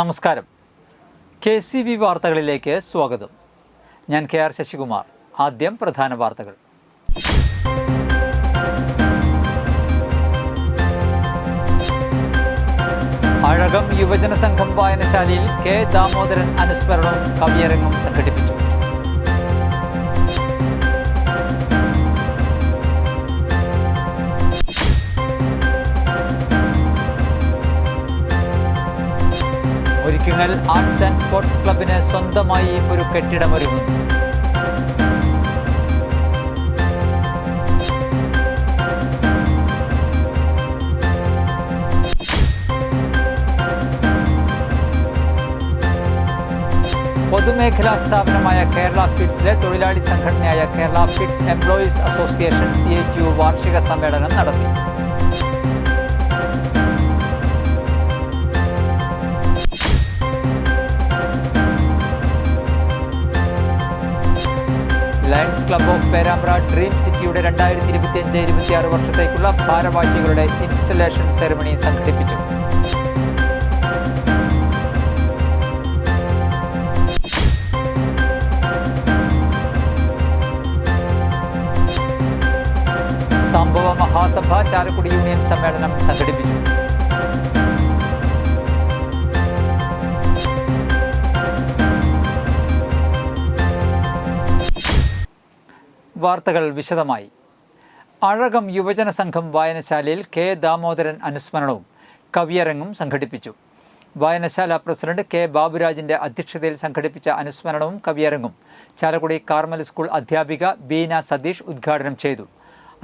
നമസ്കാരം. KCV വാർത്തകളിലേക്ക് സ്വാഗതം. ഞാൻ KR ശശികുമാർ. ആദ്യം പ്രധാന വാർത്തകൾ. അഴകം യുവജന സംഘം വായനശാലയിൽ K. ദാമോദരൻ അനുസ്മരണവും കവിയരങ്ങും സംഘടിപ്പിച്ചു. മുരിക്കുങ്ങൽ ആർട്സ് ആൻഡ് സ്പോർട്സ് ക്ലബിന് സ്വന്തമായി ഒരു കെട്ടിടമൊരുങ്ങുന്നു. പൊതുമേഖലാ സ്ഥാപനമായ കേരള ഫീഡ്സിലെ തൊഴിലാളി സംഘടനയായ Kerala feeds employees association CITU വാർഷിക സമ്മേളനം നടത്തി. Lions club of Perambra dream സിറ്റിയുടെ 2025-26 വർഷത്തേക്കുള്ള ഭാരവാഹികളുടെ ഇൻസ്റ്റലേഷൻ സെറമണി സംഘടിപ്പിച്ചു. സംഭവ മഹാസഭ ചാലക്കുടി യൂണിയൻ സമ്മേളനം സംഘടിപ്പിച്ചു. വാർത്തകൾ വിശദമായി. അഴകം യുവജന സംഘം വായനശാലയിൽ K. ദാമോദരൻ അനുസ്മരണവും കവിയരങ്ങും സംഘടിപ്പിച്ചു. വായനശാല പ്രസിഡന്റ് K. ബാബുരാജിന്റെ അധ്യക്ഷതയിൽ സംഘടിപ്പിച്ച അനുസ്മരണവും കവിയരങ്ങും ചാലക്കുടി കാർമൽ സ്കൂൾ അധ്യാപിക ബീന സതീഷ് ഉദ്ഘാടനം ചെയ്തു.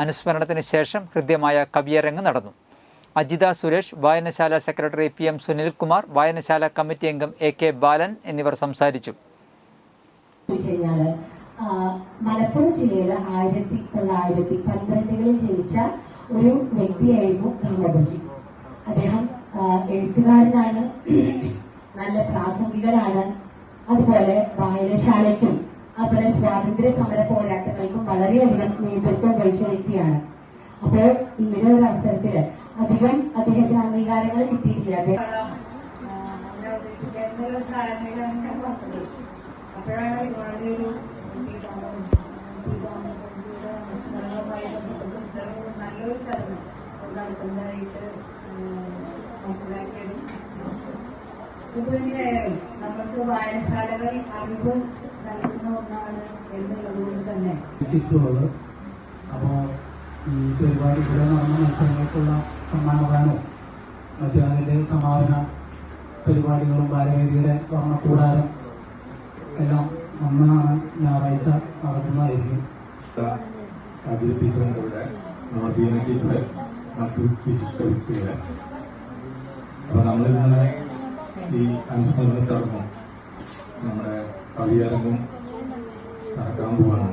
അനുസ്മരണത്തിന് ശേഷം ഹൃദ്യമായ കവിയരങ്ങ് നടന്നു. അജിത സുരേഷ്, വായനശാല സെക്രട്ടറി PM സുനിൽകുമാർ, വായനശാല കമ്മിറ്റി അംഗം AK ബാലൻ എന്നിവർ സംസാരിച്ചു. മലപ്പുറം ജില്ലയിലെ 1912 ജനിച്ച ഒരു വ്യക്തിയായിരുന്നു രാമബജി. അദ്ദേഹം എഴുത്തുകാരനാണ്, നല്ല പ്രാസംഗികനാണ്. അതുപോലെ വായനശാലയ്ക്കും അതുപോലെ സ്വാതന്ത്ര്യ സമര പോരാട്ടങ്ങൾക്കും വളരെയധികം നേതൃത്വം വഹിച്ച വ്യക്തിയാണ്. അപ്പോൾ ഇങ്ങനെ ഒരു അവസരത്തില് അദ്ദേഹത്തിന് അംഗീകാരങ്ങൾ കിട്ടിയിട്ടില്ല. നല്ലൊരു ചടങ്ങ് നടത്തുന്നതായിട്ട് മനസ്സിലാക്കിയതും ഇതുതന്നെയായാലും നമുക്ക് വായനശാലകൾ അറിവ് നൽകുന്ന ഒന്നാണ് എന്നുള്ളതുകൊണ്ട് തന്നെ അപ്പോൾ ഈ പരിപാടി ഇവിടെ നടന്ന മത്സരങ്ങൾക്കുള്ള സമ്മാനദാനവും മറ്റു അതിൻ്റെ സമാപന പരിപാടികളും ഭാരവേദിയുടെ വർണ്ണക്കൂടാരം എല്ലാം അന്നാണ് ഞായറാഴ്ച നടക്കുന്നതായിരിക്കും. അവതരിപ്പിക്കുന്നതിലൂടെ നമ്മുടെ മറ്റു വിശിഷ്ട വ്യക്തികളെ അപ്പൊ നമ്മളിന്ന് ഈ അനുസ്മരണ ചടങ്ങും നമ്മുടെ കവിയരങ്ങും നടക്കാൻ പോവാണ്.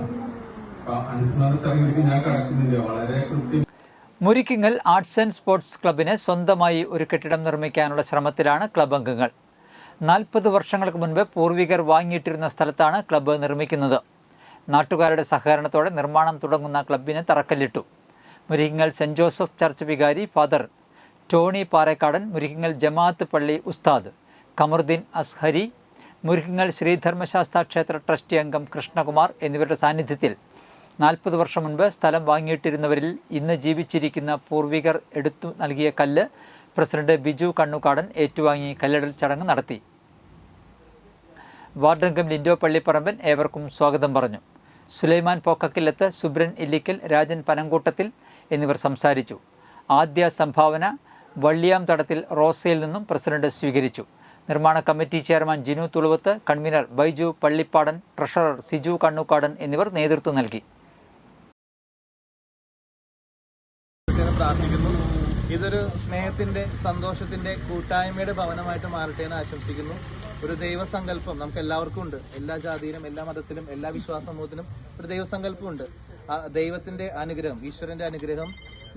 അപ്പൊ അനുസ്മരണ ചടങ്ങിലേക്ക് ഞാൻ കടക്കുന്നില്ല, വളരെ കൃത്യം. മുരിക്കുങ്ങൽ ആർട്സ് ആൻഡ് സ്പോർട്സ് ക്ലബിന് സ്വന്തമായി ഒരു കെട്ടിടം നിർമ്മിക്കാനുള്ള ശ്രമത്തിലാണ് ക്ലബ് അംഗങ്ങൾ. 40 വർഷങ്ങൾക്ക് മുൻപ് പൂർവികർ വാങ്ങിയിട്ടിരുന്ന സ്ഥലത്താണ് ക്ലബ്ബ് നിർമ്മിക്കുന്നത്. നാട്ടുകാരുടെ സഹകരണത്തോടെ നിർമ്മാണം തുടങ്ങുന്ന ക്ലബിന് തറക്കല്ലിട്ടു. മുരിക്കുങ്ങൽ സെന്റ് ജോസഫ് ചർച്ച് വികാരി ഫാദർ ടോണി പാറേക്കാടൻ, മുരിക്കുങ്ങൽ ജമാഅത്ത് പള്ളി ഉസ്താദ് കമറുദ്ദീൻ അസ്ഹരി, മുരിക്കുങ്ങൽ ശ്രീധർമ്മശാസ്ത്ര ക്ഷേത്ര ട്രസ്റ്റി അംഗം കൃഷ്ണകുമാർ എന്നിവരുടെ സാന്നിധ്യത്തിൽ 40 വർഷം മുൻപ് സ്ഥലം വാങ്ങിയിട്ടിരുന്നവരിൽ ഇന്ന് ജീവിച്ചിരിക്കുന്ന പൂർവികർ എടുത്തു നൽകിയ കല്ല് പ്രസിഡന്റ് ബിജു കണ്ണുകാടൻ ഏറ്റുവാങ്ങി കല്ലിടൽ ചടങ്ങ് നടത്തി. വാർഡംഗം ലിൻഡോ പള്ളിപ്പറമ്പൻ ഏവർക്കും സ്വാഗതം പറഞ്ഞു. സുലൈമാൻ പോക്കക്കില്ലത്ത്, സുബ്രൻ ഇല്ലിക്കൽ, രാജൻ പനങ്കൂട്ടത്തിൽ എന്നിവർ സംസാരിച്ചു. ആദ്യ സംഭാവന വള്ളിയാം തടത്തിൽ റോസയിൽ നിന്നും പ്രസിഡന്റ് സ്വീകരിച്ചു. നിർമ്മാണ committee chairman Jinu Thuluvath, convener Baiju Pallippadan, treasurer Siju Kannukadan എന്നിവർ നേതൃത്വം നൽകി. പ്രാർത്ഥിക്കുന്നു. ഇതൊരു സ്നേഹത്തിന്റെ, സന്തോഷത്തിന്റെ, കൂട്ടായ്മയുടെ ഭവനമായിട്ട് മാറട്ടെ എന്ന് ആശംസിക്കുന്നു. ഒരു ദൈവസങ്കല്പം നമുക്ക് എല്ലാവർക്കും ഉണ്ട്. എല്ലാ ജാതിയിലും, എല്ലാ മതത്തിലും, എല്ലാ വിശ്വാസ സമൂഹത്തിലും ഒരു ദൈവസങ്കല്പമുണ്ട്. ആ ദൈവത്തിന്റെ അനുഗ്രഹം, ഈശ്വരന്റെ അനുഗ്രഹം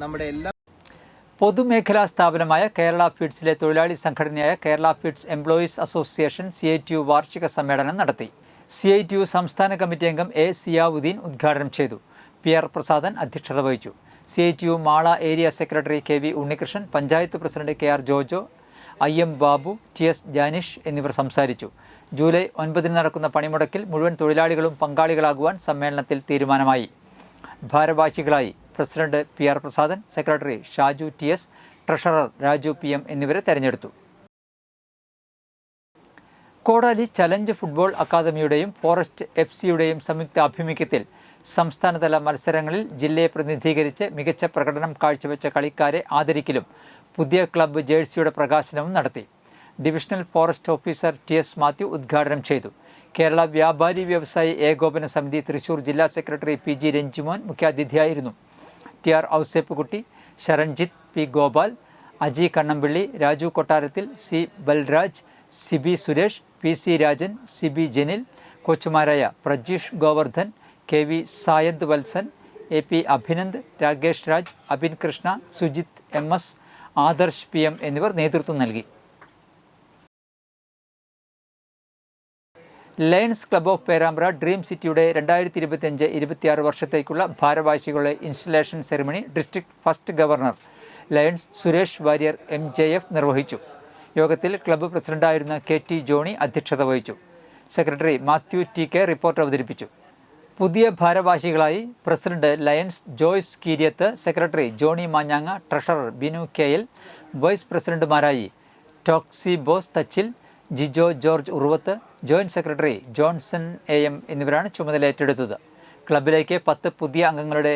നമ്മുടെ എല്ലാ. പൊതുമേഖലാ സ്ഥാപനമായ കേരള ഫീഡ്സിലെ തൊഴിലാളി സംഘടനയായ Kerala feeds employees association CITU വാർഷിക സമ്മേളനം നടത്തി. CITU സംസ്ഥാന കമ്മിറ്റി അംഗം A. സിയാവുദ്ദീൻ ഉദ്ഘാടനം ചെയ്തു. PR പ്രസാദൻ അധ്യക്ഷത വഹിച്ചു. CITU Mala area secretary KV Unnikrishnan, panchayat president KR Jojo, IM Babu, TS Janish എന്നിവർ സംസാരിച്ചു. ജൂലൈ 9 നടക്കുന്ന പണിമുടക്കിൽ മുഴുവൻ തൊഴിലാളികളും പങ്കാളികളാകുവാൻ സമ്മേളനത്തിൽ തീരുമാനമായി. ഭാരവാഹികളായി president PR Prasadan, secretary Shaju TS, treasurer Raju PM എന്നിവരെ തെരഞ്ഞെടുത്തു. കോടാലി ചലഞ്ച് ഫുട്ബോൾ അക്കാദമിയുടെയും ഫോറസ്റ്റ് FCയുടെയും സംയുക്ത ആഭിമുഖ്യത്തിൽ സംസ്ഥാനതല മത്സരങ്ങളിൽ ജില്ലയെ പ്രതിനിധീകരിച്ച് മികച്ച പ്രകടനം കാഴ്ചവെച്ച കളിക്കാരെ ആദരിക്കലും പുതിയ ക്ലബ്ബ് ജേഴ്സിയുടെ പ്രകാശനവും നടത്തി. Divisional forest officer TS Mathew ഉദ്ഘാടനം ചെയ്തു. കേരള വ്യാപാരി വ്യവസായി ഏകോപന സമിതി തൃശൂർ ജില്ലാ സെക്രട്ടറി PG രഞ്ജിമോൻ മുഖ്യാതിഥിയായിരുന്നു. TR Ouseppukutty, Saranjith P Gopal, Aji Kannampilly, Raju Kottarathil, C Balraj, CB Suresh, PC Rajan, CB Janil, കോച്ചുമാരായ Prajeesh Govardhan, KV Sayad Valsan, AP Abhinand, Rakesh Raj, Abin Krishna, Sujith MS, Adarsh PM എന്നിവർ നേതൃത്വം നൽകി. Lions club of Perambra dream സിറ്റിയുടെ 2025-26 വർഷത്തേക്കുള്ള ഭാരവാഹികളുടെ installation ceremony district first governor lions Suresh Warrier MJF നിർവഹിച്ചു. യോഗത്തിൽ ക്ലബ്ബ് പ്രസിഡന്റായിരുന്ന KT ജോണി അധ്യക്ഷത വഹിച്ചു. സെക്രട്ടറി മാത്യു TK റിപ്പോർട്ട് അവതരിപ്പിച്ചു. പുതിയ ഭാരവാഹികളായി president Lions Joyce Keeriyath, secretary Johny മാഞ്ഞാങ്ങ, ട്രഷറർ ബിനു KL, വൈസ് പ്രസിഡന്റുമാരായി Toxy Bose Thachil, Jijo George Uruvath, joint secretary Johnson AM എന്നിവരാണ് ചുമതല ഏറ്റെടുത്തത്. ക്ലബിലേക്ക് 10 പുതിയ അംഗങ്ങളുടെ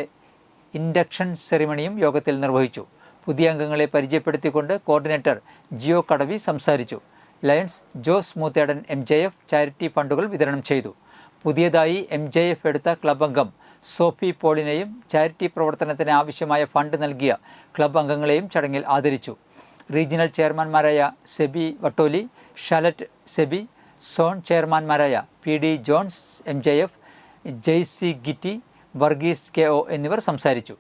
ഇൻഡക്ഷൻ സെറിമണിയും യോഗത്തിൽ നിർവഹിച്ചു. പുതിയ അംഗങ്ങളെ പരിചയപ്പെടുത്തിക്കൊണ്ട് കോർഡിനേറ്റർ ജിയോ കടവി സംസാരിച്ചു. Lions Jose Moothedan MJF charity ഫണ്ടുകൾ വിതരണം ചെയ്തു. പുതിയതായി MJF എടുത്ത ക്ലബ് അംഗം സോഫി പോളിനെയും ചാരിറ്റി പ്രവർത്തനത്തിന് ആവശ്യമായ ഫണ്ട് നൽകിയ ക്ലബ് അംഗങ്ങളെയും ചടങ്ങിൽ ആദരിച്ചു. റീജിയണൽ ചെയർമാൻമാരായ സെബി വട്ടോലി, ഷാലറ്റ് സെബി, സോൺ ചെയർമാൻമാരായ PD Johns MJF, JC Gitty, Varghese KO എന്നിവർ സംസാരിച്ചു.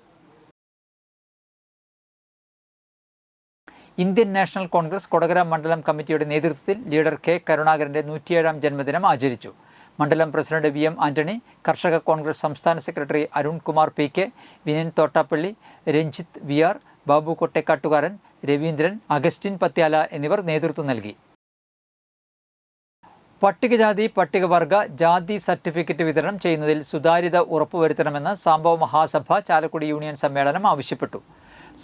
ഇന്ത്യൻ നാഷണൽ കോൺഗ്രസ് കൊടകര മണ്ഡലം കമ്മിറ്റിയുടെ നേതൃത്വത്തിൽ ലീഡർ K കരുണാകരൻ്റെ 107ാം ജന്മദിനം ആചരിച്ചു. മണ്ഡലം പ്രസിഡന്റ് VM ആന്റണി, കർഷക കോൺഗ്രസ് സംസ്ഥാന secretary Arunkumar PK, Vinayan Thottappally, Ranjith VR, Babu Kottekkattukaran, Raveendran, Augustine Pathyala എന്നിവർ നേതൃത്വം നൽകി. പട്ടികജാതി പട്ടികവർഗ ജാതി സർട്ടിഫിക്കറ്റ് വിതരണം ചെയ്യുന്നതിൽ സുതാര്യത ഉറപ്പുവരുത്തണമെന്ന് സാംബവ മഹാസഭ ചാലക്കുടി യൂണിയൻ സമ്മേളനം ആവശ്യപ്പെട്ടു.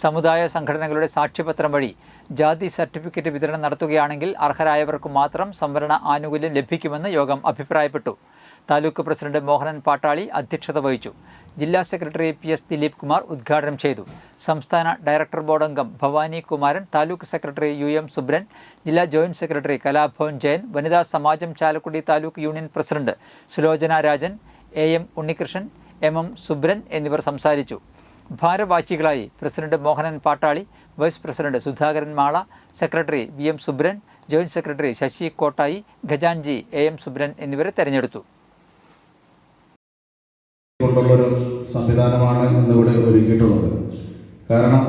സമുദായ സംഘടനകളുടെ സാക്ഷ്യപത്രം വഴി ജാതി സർട്ടിഫിക്കറ്റ് വിതരണം നടത്തുകയാണെങ്കിൽ അർഹരായവർക്ക് മാത്രം സംവരണ ആനുകൂല്യം ലഭിക്കുമെന്ന് യോഗം അഭിപ്രായപ്പെട്ടു. താലൂക്ക് പ്രസിഡന്റ് മോഹനൻ പാട്ടാളി അധ്യക്ഷത വഹിച്ചു. ജില്ലാ സെക്രട്ടറി PS ദിലീപ് കുമാർ ഉദ്ഘാടനം ചെയ്തു. സംസ്ഥാന ഡയറക്ടർ ബോർഡ് അംഗം ഭവാനി കുമാരൻ, താലൂക്ക് സെക്രട്ടറി UM സുബ്രൻ, ജില്ലാ ജോയിന്റ് സെക്രട്ടറി കലാഭവൻ ജയൻ, വനിതാ സമാജം Chalakudy taluk union president Sulochana Rajan, AM Unnikrishnan, MM Subran എന്നിവർ സംസാരിച്ചു. ഭാരവാഹികളായി president Mohanan Pattali, vice president Sudhakaran Mala, secretary VM Subran, joint secretary Sasi Kottayi, ഖജാൻജി AM സുബ്രൻ എന്നിവരെ തെരഞ്ഞെടുത്തു. കൊണ്ടുള്ളൊരു സംവിധാനമാണ് ഇന്നിവിടെ ഒരുക്കിയിട്ടുള്ളത്. കാരണം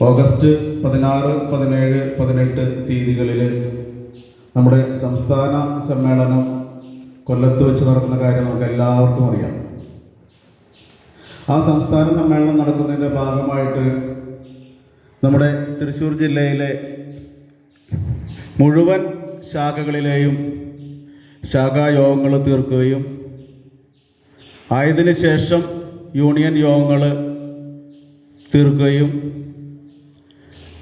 ഓഗസ്റ്റ് 16, 17, 18 തീയതികളിൽ നമ്മുടെ സംസ്ഥാന സമ്മേളനം കൊല്ലത്ത് വെച്ച് നടക്കുന്ന കാര്യം നമുക്ക് എല്ലാവർക്കും അറിയാം. ആ സംസ്ഥാന സമ്മേളനം നടക്കുന്നതിൻ്റെ ഭാഗമായിട്ട് നമ്മുടെ തൃശ്ശൂർ ജില്ലയിലെ മുഴുവൻ ശാഖകളിലെയും ശാഖായോഗങ്ങൾ തീർക്കുകയും ആയതിനു ശേഷം യൂണിയൻ യോഗങ്ങൾ തീർക്കുകയും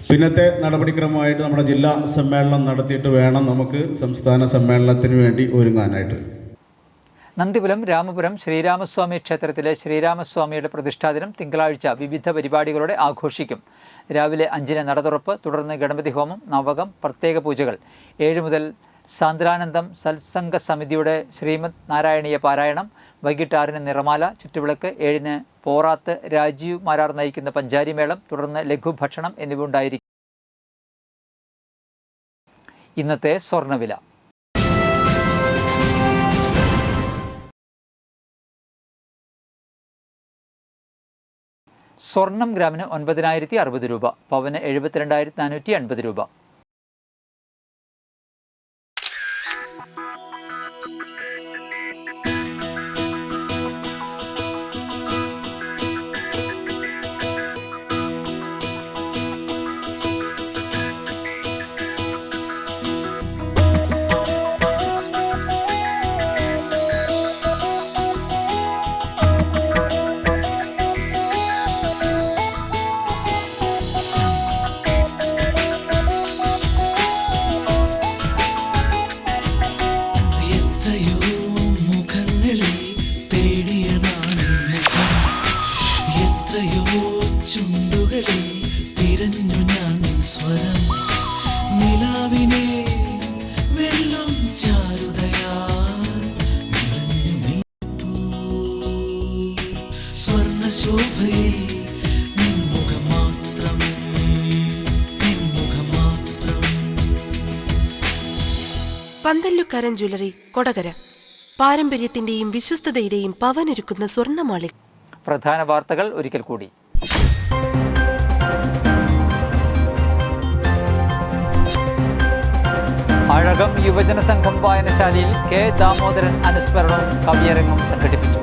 പിന്നത്തെ നടപടിക്രമമായിട്ട് നമ്മുടെ ജില്ലാ സമ്മേളനം നടത്തിയിട്ട് വേണം നമുക്ക് സംസ്ഥാന സമ്മേളനത്തിന് വേണ്ടി ഒരുങ്ങാനായിട്ട്. നന്ദിപുരം രാമപുരം ശ്രീരാമസ്വാമി ക്ഷേത്രത്തിലെ ശ്രീരാമസ്വാമിയുടെ പ്രതിഷ്ഠാദിനം തിങ്കളാഴ്ച വിവിധ പരിപാടികളോടെ ആഘോഷിക്കും. രാവിലെ 5-ന് നടതുറപ്പ്, തുടർന്ന് ഗണപതി ഹോമം, നവകം, പ്രത്യേക പൂജകൾ. 7 മുതൽ സാന്ദ്രാനന്ദം സത്സംഗ സമിതിയുടെ ശ്രീമദ് നാരായണീയ പാരായണം, വൈകിട്ട് 6-ന് നിറമാല, ചുറ്റുവിളക്ക്, 7-ന് പോറാത്ത് രാജീവ് മാരാർ നയിക്കുന്ന പഞ്ചാരിമേളം, തുടർന്ന് ലഘുഭക്ഷണം എന്നിവ ഉണ്ടായിരിക്കും. ഇന്നത്തെ സ്വർണ്ണവില. സ്വർണം ഗ്രാമിന് 9,060 രൂപ, പവന് 72,450 രൂപ. ശോഭയിൽ നിൻമുഖം മാത്രം, നിൻമുഖം മാത്രം. പന്തല്ലുക്കാരൻ ജ്വല്ലറി, കൊടകര. പാരമ്പര്യത്തിന്റെയും വിശ്വസ്തതയുടെയും പവനൊരുക്കുന്ന സ്വർണ്ണമാളിക. പ്രധാന വാർത്തകൾ ഒരിക്കൽ കൂടി. അഴകം യുവജന സംഘം വായനശാലയിൽ കെ ദാമോദരൻ അനുസ്മരണവും കവിയരങ്ങും സംഘടിപ്പിച്ചു.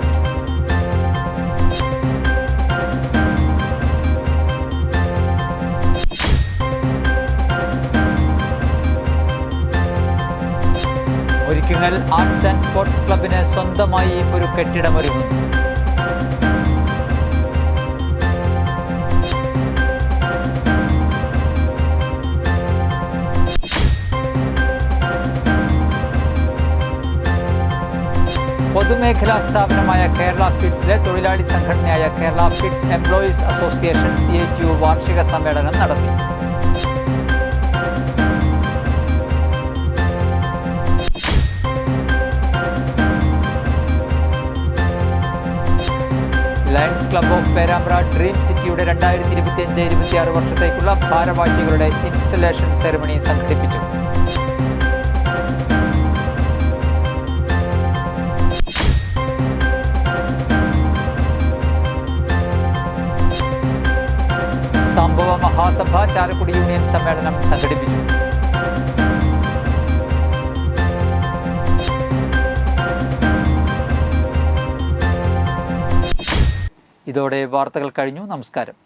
ഒരിക്കൽ ആർട്സ് ആൻഡ് സ്പോർട്സ് ക്ലബിന് സ്വന്തമായി ഒരു കെട്ടിടമൊരുങ്ങുന്നു. പൊതുമേഖലാ സ്ഥാപനമായ കേരള ഫിഡ്സിലെ തൊഴിലാളി സംഘടനയായ കേരള ഫിഡ്സ് എംപ്ലോയീസ് അസോസിയേഷൻ CITU വാർഷിക സമ്മേളനം നടത്തി. Lions club of Perambra dream സിറ്റിയുടെ 2025-26 വർഷത്തേക്കുള്ള ഭാരവാഹികളുടെ ഇൻസ്റ്റലേഷൻ സെറമണി സംഘടിപ്പിച്ചു. സംഭവ മഹാസഭ ചാലക്കുടി യൂണിയൻ സമ്മേളനം സംഘടിപ്പിച്ചു. ഇതോടെ വാർത്തകൾ കഴിഞ്ഞു. നമസ്കാരം.